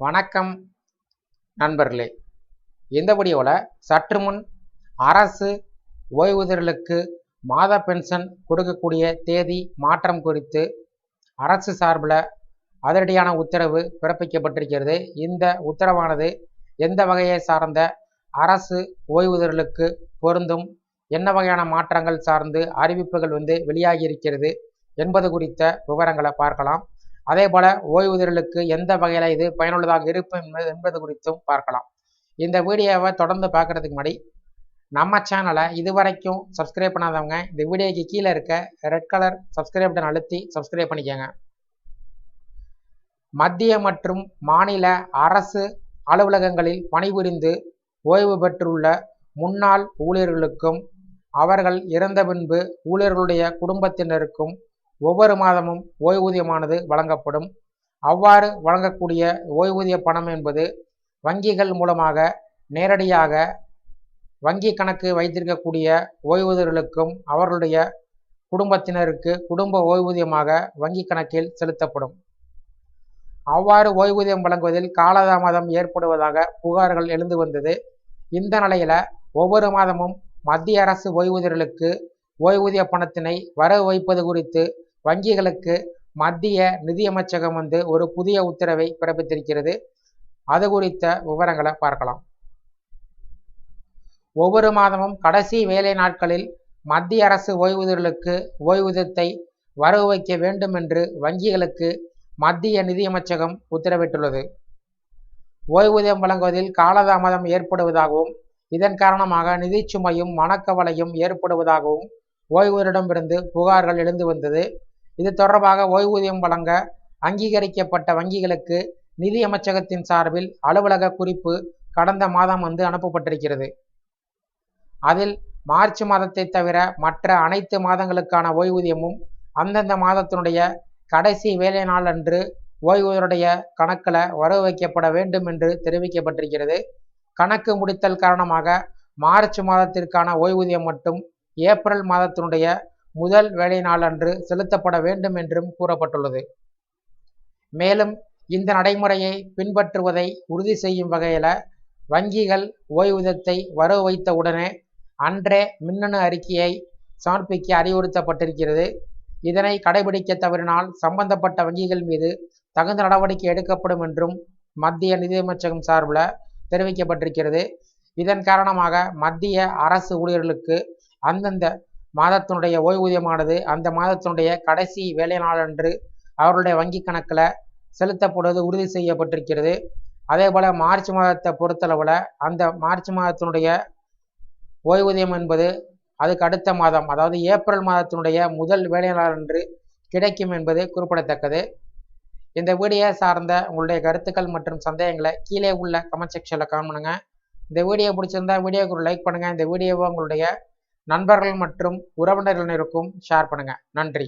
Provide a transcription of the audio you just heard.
வணக்கம் நண்பர்களே. இந்த வீடியோவில் சற்று முன் அரசு ஓய்வூதியர்களுக்கு மாத பென்ஷன் கொடுக்கக்கூடிய தேதி மாற்றம் குறித்து அரசு சார்பில் அதிரடியான உத்தரவு பிறப்பிக்கப்பட்டிருக்கிறது. இந்த உத்தரவானது எந்த வகையை சார்ந்த அரசு ஓய்வூதியர்களுக்கு பொருந்தும், என்ன வகையான மாற்றங்கள் சார்ந்து அறிவிப்புகள் வெளியாகி இருக்கிறது என்பது குறித்த விவரங்களை பார்க்கலாம். அதே போல ஓய்வூதியர்களுக்கு எந்த வகையில் இது பயனுள்ளதாக இருக்கும் என்பது குறித்தும் பார்க்கலாம். இந்த வீடியோவை தொடர்ந்து பார்க்கறதுக்கு முன்னாடி நம்ம சேனலை இதுவரைக்கும் சப்ஸ்கிரைப் பண்ணாதவங்க இந்த வீடியோக்கு கீழே இருக்க ரெட் கலர் சப்ஸ்கிரைப் பட்டன் அழுத்தி சப்ஸ்கிரைப் பண்ணிக்கோங்க. மத்திய மற்றும் மாநில அரசு அலுவலகங்களில் பணிபுரிந்து ஓய்வு பெற்றுள்ள முன்னாள் ஊழியர்களுக்கும் அவர்கள் இறந்த பின்பு ஊழியர்களுடைய குடும்பத்தினருக்கும் ஒவ்வொரு மாதமும் ஓய்வூதியமானது வழங்கப்படும். அவ்வாறு வழங்கக்கூடிய ஓய்வூதிய பணம் என்பது வங்கிகள் மூலமாக நேரடியாக வங்கி கணக்கு வைத்திருக்கக்கூடிய ஓய்வூதியர்களுக்கும் அவர்களுடைய குடும்பத்தினருக்கு குடும்ப ஓய்வூதியமாக வங்கி கணக்கில் செலுத்தப்படும். அவ்வாறு ஓய்வூதியம் வழங்குவதில் காலதாமதம் ஏற்படுவதாக புகார்கள் எழுந்து வந்தது. இந்த நிலையில ஒவ்வொரு மாதமும் மத்திய அரசு ஓய்வூதியர்களுக்கு ஓய்வூதிய பணத்தினை வரவு வைப்பது குறித்து வங்கிகளுக்கு மத்திய நிதியமைச்சகம் ஒரு புதிய உத்தரவை பிறப்பித்திருக்கிறது. அது குறித்த விவரங்களை பார்க்கலாம். ஒவ்வொரு மாதமும் கடைசி வேலை நாட்களில் மத்திய அரசு ஓய்வூதியர்களுக்கு ஓய்வூதியத்தை வரவு வைக்க வேண்டும் என்று வங்கிகளுக்கு மத்திய நிதியமைச்சகம் உத்தரவிட்டுள்ளது. ஓய்வூதியம் வழங்குவதில் காலதாமதம் ஏற்படுவதாகவும் இதன் காரணமாக நிதி சுமையும் மனக்கவலையும் ஏற்படுவதாகவும் ஓய்வூதியரிடமிருந்து புகார்கள் எழுந்து வந்தது. இது தொடர்பாக ஓய்வூதியம் வழங்க அங்கீகரிக்கப்பட்ட வங்கிகளுக்கு நிதி அமைச்சகத்தின் சார்பில் அலுவலக குறிப்பு கடந்த மாதம் அனுப்பப்பட்டிருக்கிறது. அதில் மார்ச் மாதத்தை தவிர மற்ற அனைத்து மாதங்களுக்கான ஓய்வூதியமும் அந்தந்த மாதத்தினுடைய கடைசி வேலை நாள் அன்று ஓய்வூதியருடைய கணக்கில் வரவு வைக்கப்பட வேண்டும் என்று தெரிவிக்கப்பட்டிருக்கிறது. கணக்கு முடித்தல் காரணமாக மார்ச் மாதத்திற்கான ஓய்வூதியம் மட்டும் ஏப்ரல் மாதத்தினுடைய முதல் வேலை நாள் அன்று செலுத்தப்பட வேண்டும் என்றும் கூறப்பட்டுள்ளது. மேலும் இந்த நடைமுறையை பின்பற்றுவதை உறுதி செய்யும் வகையில் வங்கிகள் ஓய்வூதியத்தை வரவு வைத்த உடனே அன்றே மின்னணு அறிக்கையை சமர்ப்பிக்க அறிவுறுத்தப்பட்டிருக்கிறது. இதனை கடைபிடிக்க தவறினால் சம்பந்தப்பட்ட வங்கிகள் மீது தகுந்த நடவடிக்கை எடுக்கப்படும் என்றும் மத்திய நிதியமைச்சகம் சார்பில் தெரிவிக்கப்பட்டிருக்கிறது. இதன் காரணமாக மத்திய அரசு ஊழியர்களுக்கு அந்தந்த மாதத்தினுடைய ஓய்வூதியமானது அந்த மாதத்தினுடைய கடைசி வேலை நாளன்று அவர்களுடைய வங்கி கணக்கில் செலுத்தப்படுவது உறுதி செய்யப்பட்டிருக்கிறது. அதே போல் மார்ச் மாதத்தை பொறுத்தளவில் அந்த மார்ச் மாதத்தினுடைய ஓய்வூதியம் என்பது அதுக்கு அடுத்த மாதம், அதாவது ஏப்ரல் மாதத்தினுடைய முதல் வேலை நாளன்று கிடைக்கும் என்பது குறிப்பிடத்தக்கது. இந்த வீடியோ சார்ந்த உங்களுடைய கருத்துக்கள் மற்றும் சந்தேகங்களை கீழே உள்ள கமெண்ட் செக்ஷனில் கமெண்ட் பண்ணுங்க. இந்த வீடியோ பிடிச்சிருந்தா வீடியோக்கு ஒரு லைக் பண்ணுங்க. இந்த வீடியோவை உங்களுடைய நண்பர்கள் மற்றும் உறவினர்களுக்கும் ஷேர் பண்ணுங்க. நன்றி.